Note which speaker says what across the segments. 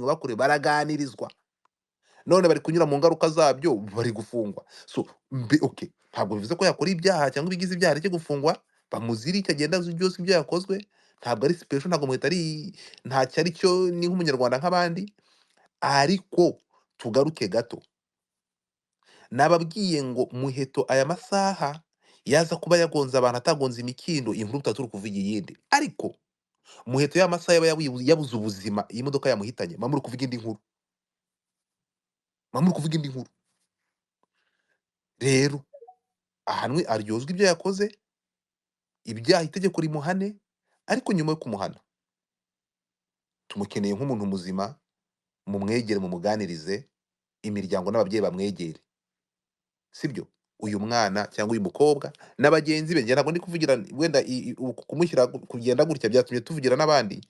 Speaker 1: bakure baraganirizwa none bari kunyura mu ngaruka zabyo bari gufungwa so okay ntabwo bivuze ko yakora ibyaha cyangwa ibigize ibyaha cyo gufungwa bamuziri icyo agenda azi byose ibyo yakozwe ntabwo ari special ntabwo muhita ari nta cyari cyo ni nk'umunyarwanda nk'abandi ariko tugaruke gato nababwiye ngo muheto aya masaha yaza kuba yagonze abantu atagonze imikindo inkuru tutari kuvuga iyindi ariko muheto ya masaha yaba yabuze ubuzima iyi modoka yamuhitanye mamuri kuvuga indi nkuru mamuri kuvuga indi nkuru rero ahanwe aryozwa ibyo yakoze ibyaha itegeko rimuhane ariko nyuma yo kumuhana tumukeneye nk'umuntu muzima mumwegere mumuganirize imiryango n'ababyeyi bamwegere sibyo uyu mwana cyangwa uyu mukobwa n'abagenzi be ntabwo ndi kuvugira wenda kumushyira kugenda gutya byatumye tuvugira n'abandi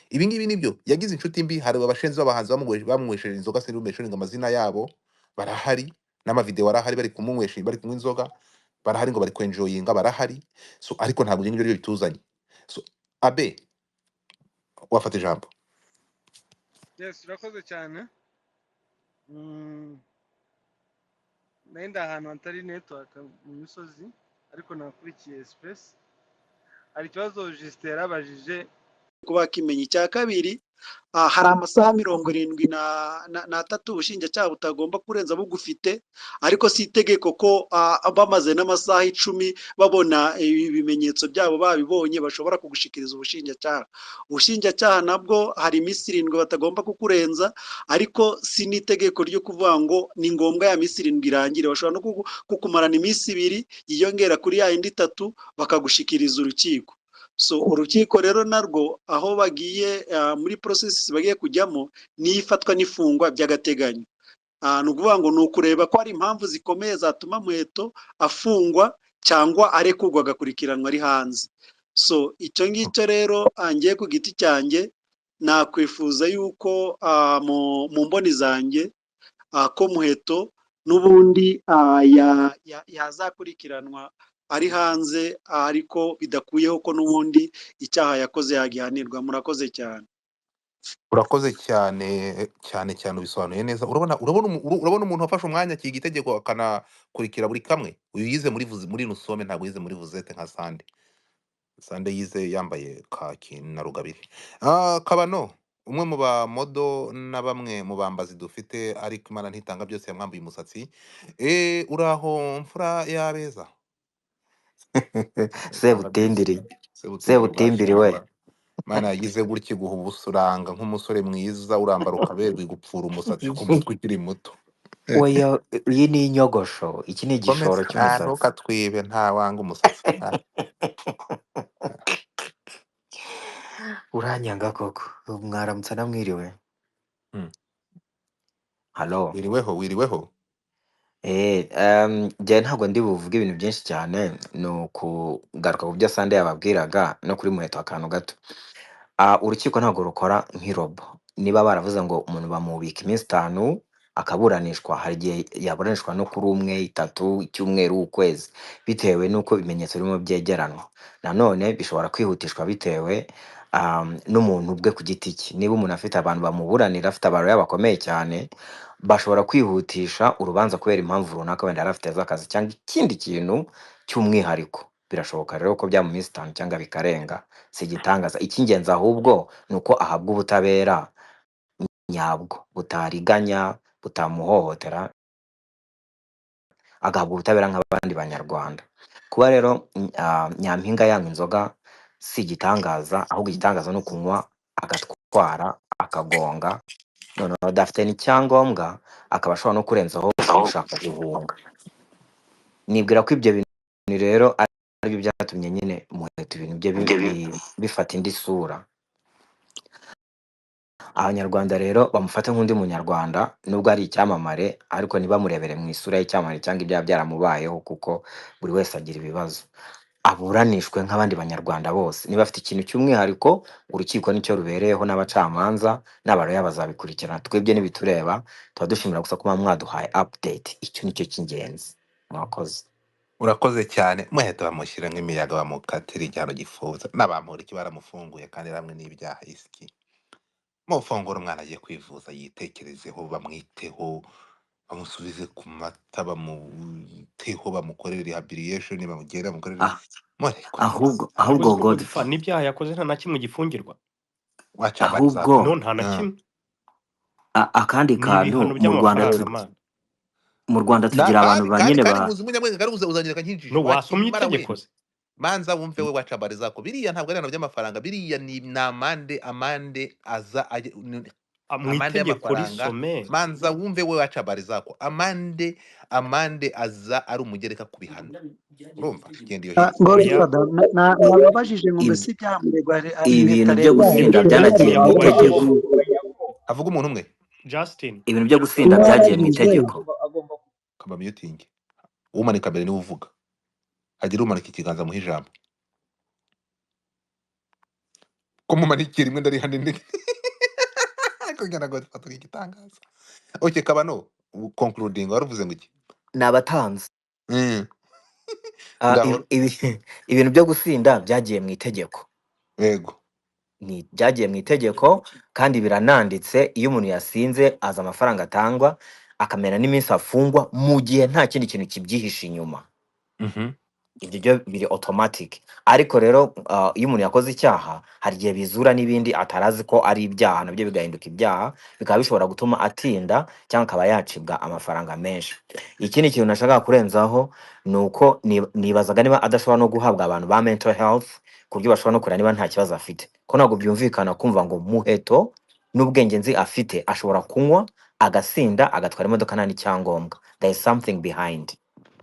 Speaker 1: ibi ngibi nibyo yagize inshuti mbi hari abashenzi b'abahanzi bamwesheje inzoga sinumesheje amazina yabo barahari n'amavideo arahari bari kumunywesha bari kunywa inzoga barahari ngo bari kwenjoyinga barahari so ariko ntabwo ibyo ngibyo bituzanye so abe wafata ijambo
Speaker 2: Yes, urakoze cyane. Nenda ahantu hatari network mu misozi ariko nakurikiye space. Hari ikibazo Justin yarabajije
Speaker 3: kuba kimenye cya kabiri hari amasaha 73 ubushinjacyaha butagomba kurenza bugufite ariko si itegeko ko bamaze n'amasaha 10 babona ibimenyetso byabo babibonye bashobora kugushikiriza ubushinjacyaha nabwo hari iminsi 7 batagomba kukurenza ariko si n'itegeko ryo kuvuga ngo ni ngombwa ya minsi 7 irangire bashobora no kukumarana iminsi 2 yiyongera kuri ya indi 3 bakagushikiriza urukiko. So urukiko rero narwo aho bagiye muri processes bagiye kujyamo nifatwa n'ifungwa by'agateganyo. Nukuvuga ngo nukureba ko ari impamvu zikomeye zatuma muheto afungwa cyangwa arekurwa agakurikiranwa ari hanze. So icyo ngicyo rero angiye ku giti cyanjye nakwifuza yuko mu mboni zanjye ko muheto n'ubundi yazakurikiranwa ari hanze ariko bidakuyeho ko n'ubundi icyaha yakoze yagihanirwa. Murakoze cyane.
Speaker 1: urakoze cyane ubisobanuye neza urabona umuntu wafashe umwanya akiga itegeko akanakurikira buri kamwe uyu yize muri Nusome ntabwo yize muri Vuzete nka Sande yize yambaye kaki na rugabire Kabano umwe mu ba modo na bamwe mu bambazi dufite ariko Imana ntitanga byose yamwambuye umusatsi uraho mfura yabeza
Speaker 4: Sebutindiri we
Speaker 1: Mana yagize gutya guha ubusuranga nk'umusore mwiza urambara ukaberwa igupfura umusatsi ku mutwe ukiri muto
Speaker 4: oya iyi ni inyogosho iki ni igishoro cy'umusatsi
Speaker 1: ntukatwibe nta wanga umusatsi
Speaker 4: uranyanga koko mwaramutse namwiriwe halo
Speaker 1: wiriweho
Speaker 4: njye ntabwo ndi buvuge ibintu byinshi cyane ni ukugaruka ku byo Sande yababwiraga no kuri muheto akantu gato urukiko ntabwo rukora nk'irobo niba baravuze ngo umuntu bamubika iminsi 5 akaburanishwa hari igihe yaburanishwa no kuri 1, 3 icyumweru ukwezi bitewe n'uko ibimenyetso birimo byegeranwa nanone bishobora kwihutishwa bitewe n'umuntu ubwe ku giti cye niba umuntu afite abantu bamuburanira afite abantu bakomeye cyane bashobora kwihutisha urubanza kubera impamvu runaka wenda yarafite z'akazi cyangwa ikindi kintu cy'umwihariko birashoboka rero ko bya mu minsi 5 cyangwa bikarenga si igitangaza icy'ingenzi ahubwo ni uko ahabwa ubutabera nyabwo butariganya butamuhohotera agahabwa ubutabera nk'abandi banyarwanda kuba rero Nyampinga yanywa inzoga si igitangaza ahubwo igitangaza no kunywa agatwara akagonga none adafite n'icyangombwa akaba ashobora no kurenzaho gushaka guhunga nibwira ko ibyo bintu rero ari byo byatumye nyine muheto ibintu bye bifata indi sura abanyarwanda rero bamufata nk'undi munyarwanda nubwo ari icyamamare ariko ntibamurebere mu isura y'icyamamare cyangwa ibyaha byaramubayeho kuko buri wese agira ibibazo aburanishwe nk'abandi banyarwanda bose niba afite ikintu cy'umwihariko urukiko nicyo rubereyeho n'abacamanza n'abaroya bazabikurikirana twebwe n'ibitureba tuba dushimira gusa kuba mwaduhaye update icyo nicyo cy'ingenzi mwakoze
Speaker 1: urakoze cyane muheto bamushyira nk'imiyaga bamukatira igihano gifuza n'abamuriki baramufunguye kandi hamwe n'ibyaha isiki mufungura umwana agiye kwivuza yitekerezeho bamwiteho bamusubize ku mata bamuteho bamukorere rehabilitation bamugere bamukorere
Speaker 4: Ah,
Speaker 1: murekure
Speaker 4: ahubwo
Speaker 5: ariko se
Speaker 4: God
Speaker 5: Godfa n'ibyaha yakoze nta na kimwe gifungirwa
Speaker 1: wacha habari
Speaker 4: ahubwo
Speaker 1: zako
Speaker 5: no nta na kimwe
Speaker 4: akandi
Speaker 5: ni
Speaker 4: kantu
Speaker 5: ibihano
Speaker 4: mu Rwanda
Speaker 5: by'amafaranga man
Speaker 4: mu Rwanda tugira abantu ba nyene
Speaker 1: kandi
Speaker 4: ba
Speaker 1: muzi umunyamwenge kandi uzanyereka nk'injiji
Speaker 5: no wasomye
Speaker 1: wakimara we
Speaker 5: itegeko se
Speaker 1: manza wumve we wacha habari zako biriya ntabwo ari ibintu by'amafaranga biriya ni amande aza
Speaker 5: mu
Speaker 1: amande
Speaker 5: itegeko
Speaker 1: y'amafaranga
Speaker 5: risome
Speaker 1: manza wumve we wacha habari zako amande aza ari umugereka ku bihano urumva genda iyo hirya
Speaker 5: oya
Speaker 3: Godfather nababajije ngo
Speaker 4: ib-
Speaker 3: mbese ibyamuregwa
Speaker 4: ibintu byo
Speaker 3: leta
Speaker 4: gusinda
Speaker 5: nibyo
Speaker 4: byanagiye mu
Speaker 5: yamubajije
Speaker 4: itegeko
Speaker 1: avuga umuntu umwe
Speaker 5: Justin
Speaker 4: ibintu byo gusinda byagiye mu itegeko
Speaker 1: kamba muting umanika mbere niwe uvuga hagira umanika ikiganza muha ijambo ko mumanikira rimwe ndari hanini kugira ngo dufate igitangaza okay kabano concluding waruvuze ngo iki
Speaker 4: n'abatanzi
Speaker 1: mm.
Speaker 4: ibi-
Speaker 1: ngaho
Speaker 4: ibintu byo gusinda byagiye mu itegeko
Speaker 1: yego
Speaker 4: byagiye mu itegeko kandi birananditse iyo umuntu yasinze aza amafaranga atangwa akamera n'iminsi afungwa mu gihe nta kindi kintu kibyihishe inyuma ibyo byo biri automatic ariko rero iyo umuntu yakoze icyaha hari igihe bizura n'ibindi atarazi ko ari ibyaha nabyo bigahinduka ibyaha bikaba bishobora gutuma atinda cyangwa akaba yacibwa amafaranga menshi. Ikindi kintu nashakaga kurenzaho ni uko nibazaga niba adashobora no guhabwa abantu ba mental health ku buryo bashobora no kureba niba nta kibazo afite, ko ntabwo byumvikana kumva ngo Muheto n'ubwenge nzi afite ashobora kunywa agasinda agatwara imodoka nta n'icyangombwa. There is something behind.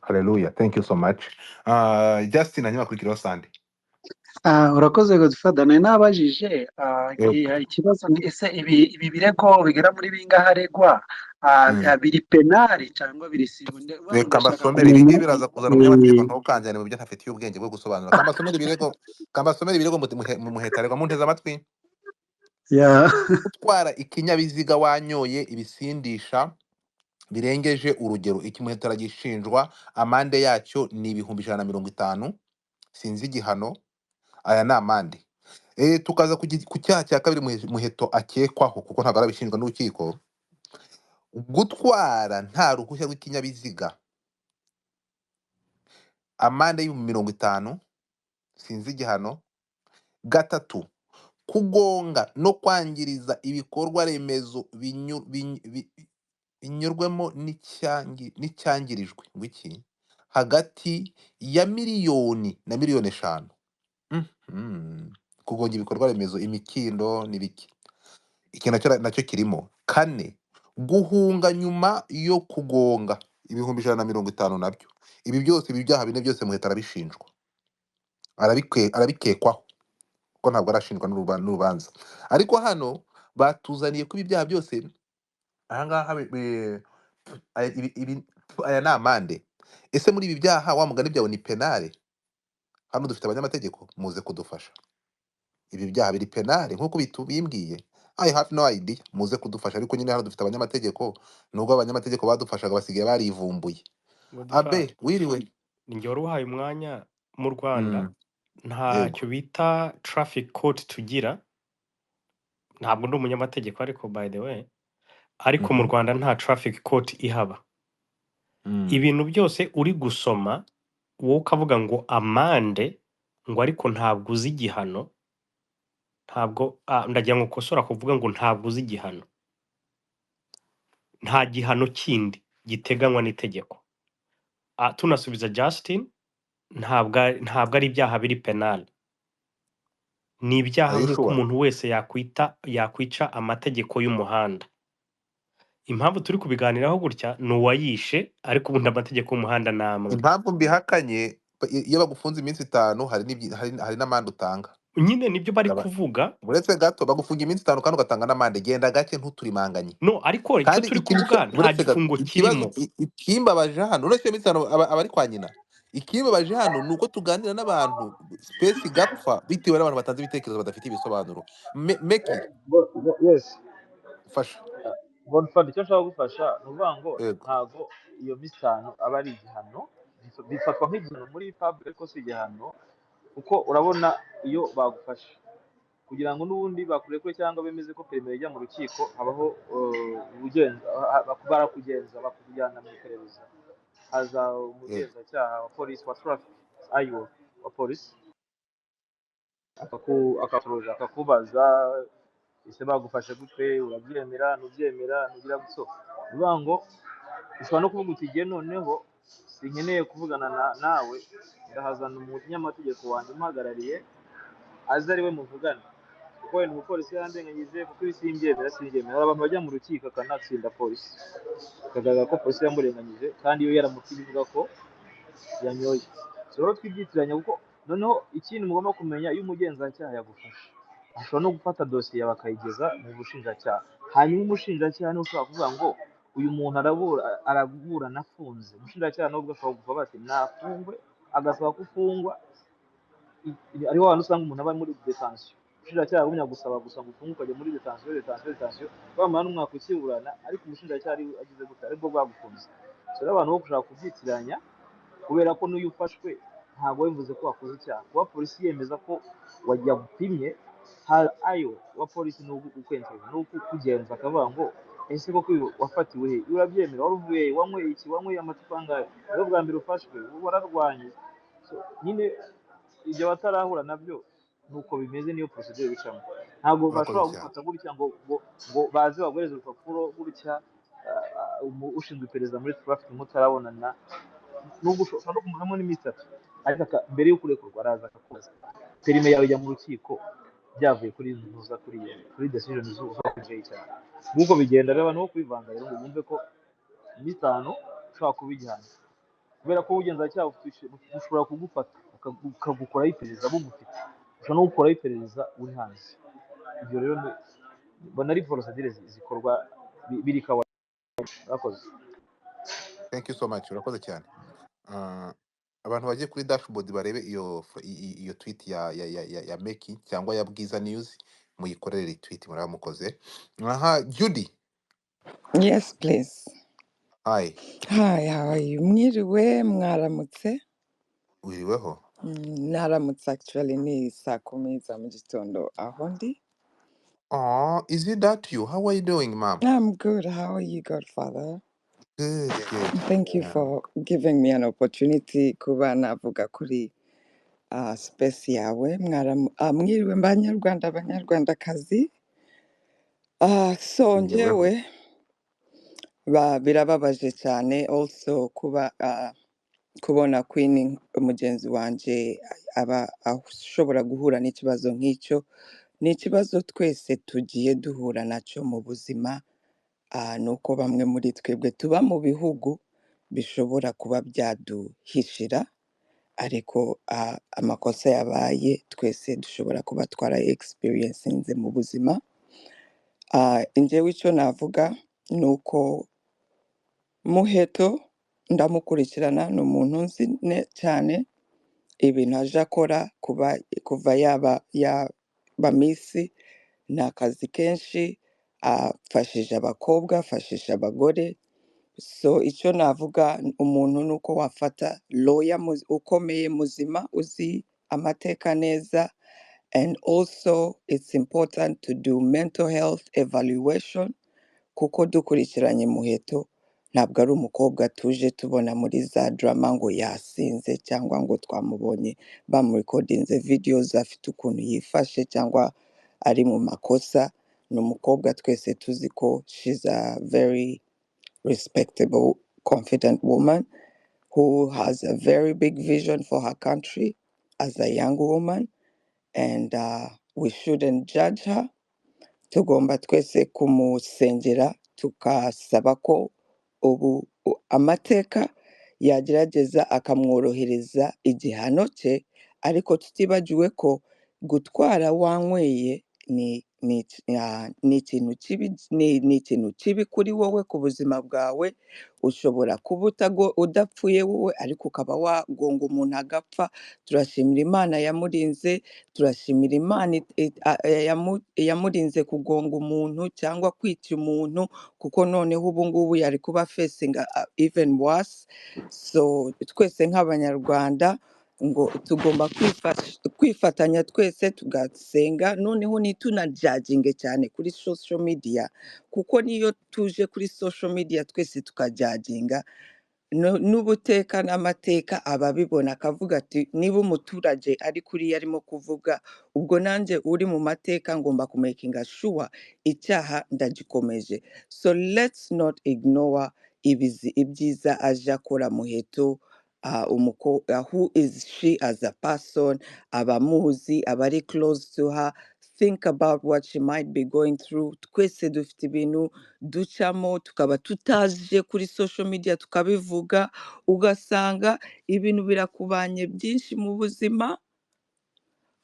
Speaker 1: hallelujah thank you so much Justin hanyuma kurikiraho Sunday
Speaker 3: urakoze Godfather nari nabajije
Speaker 1: yego
Speaker 3: ikibazo ni ese ibi birego bigera muri bingahe aregwa biri penali cyangwa biri sivile
Speaker 1: reka
Speaker 3: ndashaka
Speaker 1: mbasomere ibi ngibi
Speaker 3: kumenya
Speaker 1: biraza kuzana umunyamategeko ntukanjyane mu byo ntafitiye ubwenge bwo gusobanura kambasomere ibirego Muheta aregwa munteze amatwi
Speaker 3: ya
Speaker 1: gutwara ikinyabiziga wanyoye ibisindisha birengeje urugero iki Muheta aragishinjwa amande yacyo ni 150,000 sinzi igihano aya ni amande tukaza ku cyaha cya kabiri Muheto akekwaho kuko ntabwo arabishinjwa n'urukiko gutwara nta ruhushya rw'ikinyabiziga amande y'50,000 sinzi igihano gatatu kugonga no kwangiriza ibikorwa remezo binyurwemo n'icyangirijwe ngo iki hagati ya miliyoni na miliyoni 5 kugonga ibikorwa remezo imikindo n'ibiki iki nacyo kirimo. Kane guhunga nyuma yo kugonga 150,000 nabyo ibi byose ibi byaha bine byose Muheta arabishinjwa arabikekwaho ko ntabwo arashinjwa n'urubanza ariko hano batuzaniye ko ibi byaha byose ahangaha aya ni amande. Ese muri ibi byaha wa mugani byawe ni penale? Hano dufite abanyamategeko muze kudufasha, ibi byaha biri penale nk'uko bimbwiye? I have no idea, muze kudufasha. Ariko nyine hano dufite abanyamategeko, nubwo abanyamategeko badufashaga basigaye barivumbuye. Abe wiriwe
Speaker 5: ni njye wari uhaye umwanya mu Rwanda
Speaker 1: yego
Speaker 5: ntacyo bita traffic court tugira, ntabwo ndi umunyamategeko ariko by the way, ariko mu Rwanda nta traffic court ihaba. Ibintu byose uri gusoma wowe ukavuga ngo amande ngo ariko ntabwo uzi igihano, ntabwo ndagira ngo ukosora kuvuga ngo ntabwo uzi igihano. Nta gihano kindi giteganywa n'itegeko. Tunasubiza Justin, ntabwo ari ibyaha biri penal, ni ibyaha nk'uko umuntu wese yakwica amategeko y'umuhanda. Impamvu turi kubiganiraho gutya ni uwayishe, ariko ubundi amategeko y'umuhanda namwe.
Speaker 1: Impamvu mbihakanye, iyo bagufunze iminsi 5 hari n'amande utanga.
Speaker 5: Nyine nibyo bari kuvuga.
Speaker 1: Uretse gato bagufunga iminsi 5 kandi ugatanga n'amande, genda gake ntuturimanganye.
Speaker 5: No, ariko icyo turi kuvuga nta gifungo kirimo.
Speaker 1: Ikimbabaje hano uretse iminsi 5 abari kwa nyina, ikimbabaje hano nuko tuganira n'abantu space igapfa bitewe n'abantu batanze ibitekerezo badafite ibisobanuro. Meki
Speaker 6: yes
Speaker 1: fasha
Speaker 6: Godfather icyo nshaka gufasha ni ukuvuga ngo ntabwo iyo minsi 5 aba ari igihano, bifatwa nk'igihano muri public ariko si igihano, kuko urabona iyo bagufashe kugira ngo n'ubundi bakurekure cyangwa bemeze ko perime ijya mu rukiko habaho barakugenza bakujyana mu iperereza haza umugenzacyaha wa polisi wa traffic ayo wa polisi akakuroja akakubaza ese bagufashe gute urabyemera ntubyemera ntugira gutyo bivuga ngo ushobora no kuvuga uti igihe noneho sinkeneye kuvugana nawe ndahazana umunyamategeko wanjye umuhagarariye aze ari we muvugana kuko wenda umupolisi yarandenganyije kuko ibi simbyemera hari abantu bajya mu rukiko akanatsinda polisi bikagaragara ko polisi yamurenganyije kandi yo yaramutiye ivuga ko yanyoye rero twibyitiranya kuko noneho ikindi mugomba kumenya iyo umugenzacyaha yagufashe ashobora no gufata dosiye bakayigeza mu bushinjacyaha hanyuma umushinjacyaha niwe ushobora kuvuga ngo uyu muntu araburana afunze umushinjacyaha nubwo ashobora kuvuga bati nafungwe agasaba ko ufungwa ariho abantu usanga umuntu aba muri detention umushinjacyaha agumya gusaba gusa ngo ufungwe ukajya muri detention bamara n'umwaka ukiburana ariko umushinjacyaha ari agize gute aribwo bwagufunze rero abantu bo gushaka kubyitiranya kubera ko n'uyu ufashwe ntabwo bivuze ko wakoze icyaha kuba polisi yemeza ko wagupimye ayo wa polisi ni ukwentereza ni ukukugenza akavuga ngo ese koko wafatiwe he urabyemera wari uvuye wanyweye iki wanyweye amacupa angahe rero bwa mbere ufashwe wararwanye nyine ibyo batarahura nabyo nuko bimeze niyo procedure bicamo ntabwo bashobora gufata gutya ngo baze baguhereze urupapuro gutya ushinzwe iperereza muri traffic mutarabonana nubwo ushobora no kumuramo n'iminsi 3 ariko mbere yo kurekurwa araza akakubaza perime yawe ijya mu rukiko byavuye kuri ntuza kuri decision z'uva kujeye cyane nk'uko bigenda rero abantu bo kwivanga rero ngo bumve ko iminsi 5 ushobora kuba igihano kubera ko ubugenzacyaha ushobora kugufata ukagukoraho iperereza bugufite ushobora no gukoraho iperereza uri hanze ibyo rero mbona ari procedure zikorwa biri kawa urakoze.
Speaker 1: Thank you so much urakoze cyane. Abantu bagiye kuri dashboard barebe iyo tweet ya Meki cyangwa ya Bwiza News muyikorere retweet muramukoze. Aha Judy.
Speaker 7: Yes please.
Speaker 1: Hi.
Speaker 7: Hi, how are you? Mwiriwe mwaramutse?
Speaker 1: Wiriweho.
Speaker 7: Naramutse actually ni saa 10 za mu gitondo aho ndi.
Speaker 1: Oh, is it that you? How are you doing, ma'am?
Speaker 7: I'm good. How are you, Godfather?
Speaker 1: Good.
Speaker 7: Thank you for giving me an opportunity kuba navuga kuri space yawe. Mwiriwe banyarwandakazi. So njyewe birababaje cyane also kuba kubona Queen umugenzi wanje aba ashobora guhura n'ikibazo nk'icyo. Ni ikibazo twese tugiye duhura nacyo mu buzima nuko bamwe muri twebwe tuba mu bihugu bishobora kuba byaduhishira ariko amakosa yabaye twese dushobora kuba twara experiencinze mu buzima. Njyewe icyo navuga ni uko Muheto ndamukurikirana ni umuntu nzi cyane ibintu aje akora kuva yaba misi ni akazi kenshi afashije abakobwa afashije abagore. So icyo navuga umuntu ni uko wafata lawyer ukomeye muzima uzi amateka neza, and also it's important to do mental health evaluation kuko dukurikiranye Muheto ntabwo ari umukobwa tuje tubona muri za drama ngo yasinze cyangwa ngo twamubonye bamurekodinze videos afite ukuntu yifashe cyangwa ari mu makosa. Ni umukobwa twese tuzi ko she's a very respectable confident woman who has a very big vision for her country as a young woman, and we shouldn't judge her. Tugomba twese kumusengera tukasaba ko amateka yagerageza akamworohereza igihano cye, ariko tutibagiwe ko gutwara wanyweye ni ikintu kibi kuri wowe ku buzima bwawe. Ushobora kuba udapfuye wowe ariko ukaba wagonga umuntu agapfa. Turashimira Imana yamurinze, turashimira Imana yamurinze kugonga umuntu cyangwa kwica umuntu, kuko noneho ubu ngubu yari kuba facing even worse. So twese nk'abanyarwanda ngo tugomba kwifatanya twese tugasenga noneho ntitunajaginge cyane kuri social media kuko niyo tuje kuri social media twese tukajaginga n'ubuteka n'amateka ababibona akavuga ati niba umuturage ari kuriya arimo kuvuga ubwo nanjye uri mu mateka ngomba kumakinga sure icyaha ndagikomeje. So let's not ignore ibyiza aje akora Muheto, who is she as a person, abamuzi, abari close to her, think about what she might be going through. Twese dufite ibintu ducamo tukaba tutaje kuri social media tukabivuga, ugasanga ibintu birakubanye byinshi mu buzima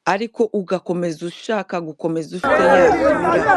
Speaker 7: ariko ugakomeza ushaka gukomeza ufite ya sura